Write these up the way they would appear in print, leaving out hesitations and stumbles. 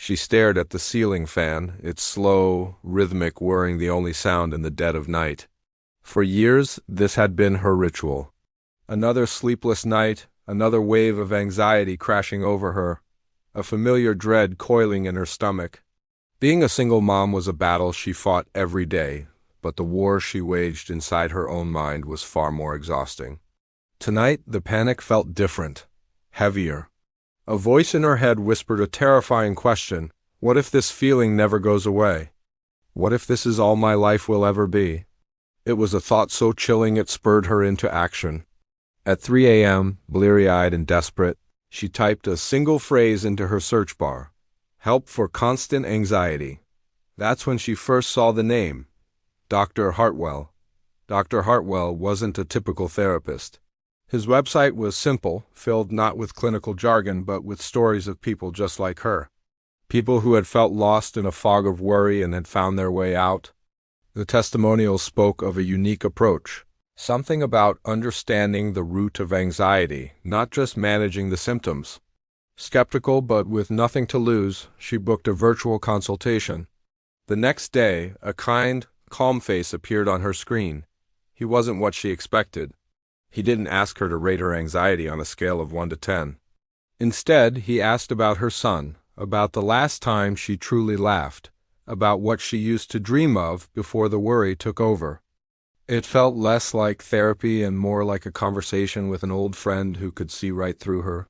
She stared at the ceiling fan, its slow, rhythmic whirring the only sound in the dead of night. For years, this had been her ritual. Another sleepless night, another wave of anxiety crashing over her, a familiar dread coiling in her stomach. Being a single mom was a battle she fought every day, but the war she waged inside her own mind was far more exhausting. Tonight, the panic felt different, heavier. A voice in her head whispered a terrifying question. What if this feeling never goes away? What if this is all my life will ever be? It was a thought so chilling it spurred her into action. At 3 a.m., bleary-eyed and desperate, she typed a single phrase into her search bar. Help for constant anxiety. That's when she first saw the name. Dr. Heartwell. Dr. Heartwell wasn't a typical therapist. His website was simple, filled not with clinical jargon but with stories of people just like her. People who had felt lost in a fog of worry and had found their way out. The testimonials spoke of a unique approach. Something about understanding the root of anxiety, not just managing the symptoms. Skeptical but with nothing to lose, she booked a virtual consultation. The next day, a kind, calm face appeared on her screen. He wasn't what she expected. He didn't ask her to rate her anxiety on a scale of 1 to 10. Instead, he asked about her son, about the last time she truly laughed, about what she used to dream of before the worry took over. It felt less like therapy and more like a conversation with an old friend who could see right through her.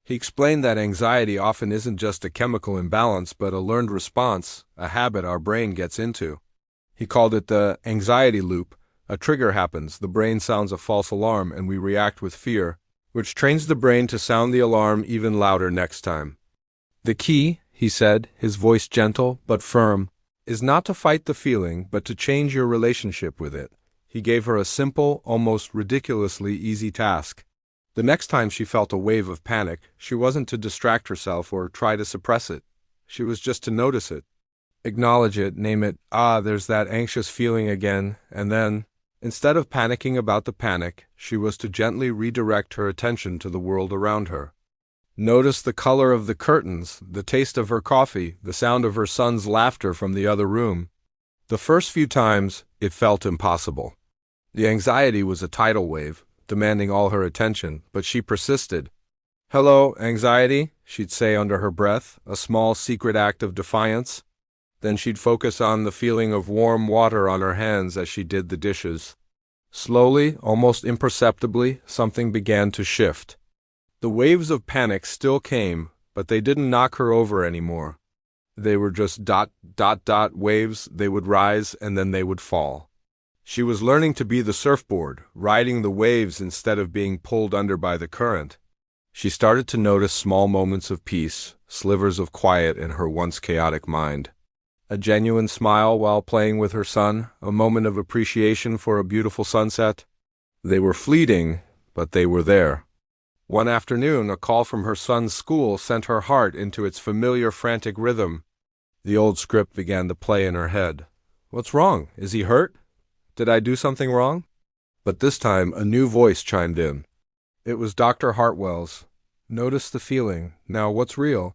He explained that anxiety often isn't just a chemical imbalance but a learned response, a habit our brain gets into. He called it the anxiety loop. A trigger happens, the brain sounds a false alarm, and we react with fear, which trains the brain to sound the alarm even louder next time. The key, he said, his voice gentle but firm, is not to fight the feeling but to change your relationship with it. He gave her a simple, almost ridiculously easy task. The next time she felt a wave of panic, she wasn't to distract herself or try to suppress it. She was just to notice it. Acknowledge it, name it, there's that anxious feeling again, and then, instead of panicking about the panic, she was to gently redirect her attention to the world around her. Notice the color of the curtains, the taste of her coffee, the sound of her son's laughter from the other room. The first few times, it felt impossible. The anxiety was a tidal wave, demanding all her attention, but she persisted. "Hello, anxiety," she'd say under her breath, a small secret act of defiance. Then she'd focus on the feeling of warm water on her hands as she did the dishes. Slowly, almost imperceptibly, something began to shift. The waves of panic still came, but they didn't knock her over anymore. They were just waves. They would rise and then they would fall. She was learning to be the surfboard, riding the waves instead of being pulled under by the current. She started to notice small moments of peace, slivers of quiet in her once chaotic mind. A genuine smile while playing with her son, a moment of appreciation for a beautiful sunset. They were fleeting, but they were there. One afternoon, a call from her son's school sent her heart into its familiar frantic rhythm. The old script began to play in her head. What's wrong? Is he hurt? Did I do something wrong? But this time, a new voice chimed in. It was Dr. Heartwell's. Notice the feeling. Now, what's real?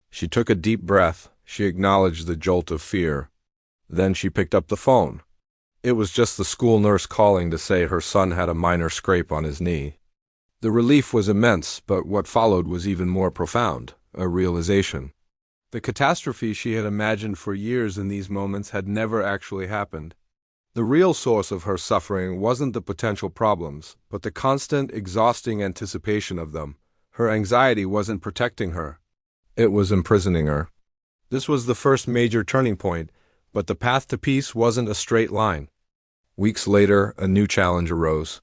She took a deep breath. She acknowledged the jolt of fear. Then she picked up the phone. It was just the school nurse calling to say her son had a minor scrape on his knee. The relief was immense, but what followed was even more profound, a realization. The catastrophe she had imagined for years in these moments had never actually happened. The real source of her suffering wasn't the potential problems, but the constant, exhausting anticipation of them. Her anxiety wasn't protecting her. It was imprisoning her. This was the first major turning point, but the path to peace wasn't a straight line. Weeks later, a new challenge arose.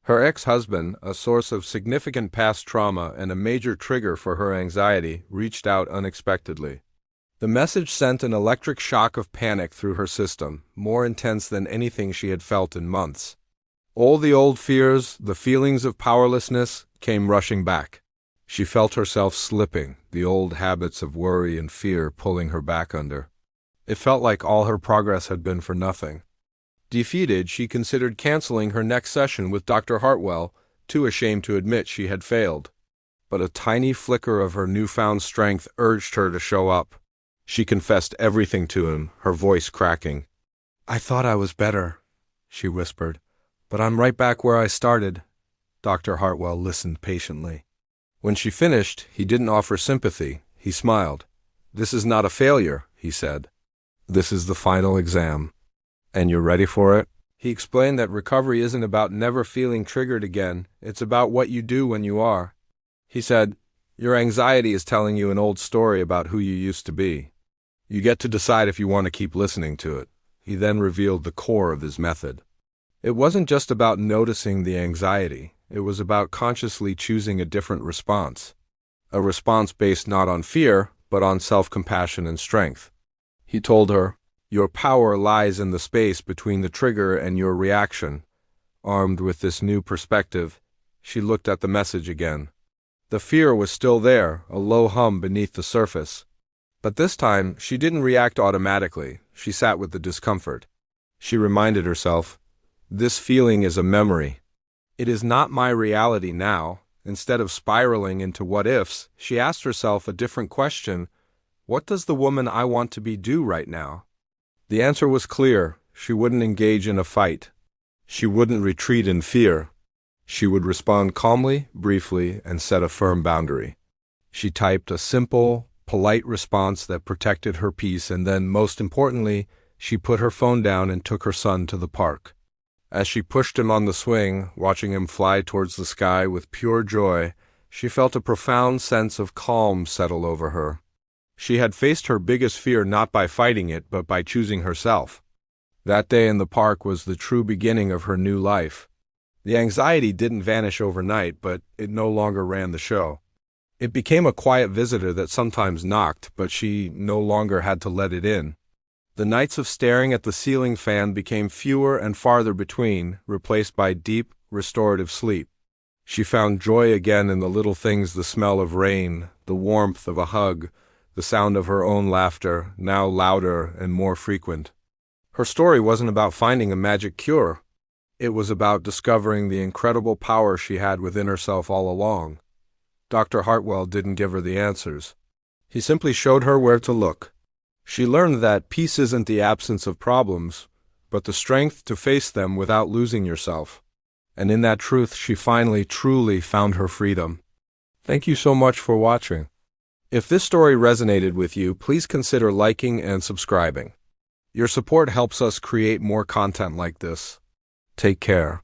Her ex-husband, a source of significant past trauma and a major trigger for her anxiety, reached out unexpectedly. The message sent an electric shock of panic through her system, more intense than anything she had felt in months. All the old fears, the feelings of powerlessness, came rushing back. She felt herself slipping, the old habits of worry and fear pulling her back under. It felt like all her progress had been for nothing. Defeated, she considered canceling her next session with Dr. Heartwell, too ashamed to admit she had failed. But a tiny flicker of her newfound strength urged her to show up. She confessed everything to him, her voice cracking. "I thought I was better," she whispered, "but I'm right back where I started." Dr. Heartwell listened patiently. When she finished, he didn't offer sympathy. He smiled. "This is not a failure," he said. "This is the final exam. And you're ready for it?" He explained that recovery isn't about never feeling triggered again. It's about what you do when you are. He said, "Your anxiety is telling you an old story about who you used to be. You get to decide if you want to keep listening to it." He then revealed the core of his method. It wasn't just about noticing the anxiety. It was about consciously choosing a different response. A response based not on fear, but on self-compassion and strength. He told her, "Your power lies in the space between the trigger and your reaction." Armed with this new perspective, she looked at the message again. The fear was still there, a low hum beneath the surface. But this time, she didn't react automatically. She sat with the discomfort. She reminded herself, "This feeling is a memory. It is not my reality now." Instead of spiraling into what-ifs, she asked herself a different question. What does the woman I want to be do right now? The answer was clear. She wouldn't engage in a fight. She wouldn't retreat in fear. She would respond calmly, briefly, and set a firm boundary. She typed a simple, polite response that protected her peace, and then, most importantly, she put her phone down and took her son to the park. As she pushed him on the swing, watching him fly towards the sky with pure joy, she felt a profound sense of calm settle over her. She had faced her biggest fear not by fighting it, but by choosing herself. That day in the park was the true beginning of her new life. The anxiety didn't vanish overnight, but it no longer ran the show. It became a quiet visitor that sometimes knocked, but she no longer had to let it in. The nights of staring at the ceiling fan became fewer and farther between, replaced by deep, restorative sleep. She found joy again in the little things: the smell of rain, the warmth of a hug, the sound of her own laughter, now louder and more frequent. Her story wasn't about finding a magic cure. It was about discovering the incredible power she had within herself all along. Dr. Heartwell didn't give her the answers. He simply showed her where to look. She learned that peace isn't the absence of problems, but the strength to face them without losing yourself. And in that truth, she finally, truly found her freedom. Thank you so much for watching. If this story resonated with you, please consider liking and subscribing. Your support helps us create more content like this. Take care.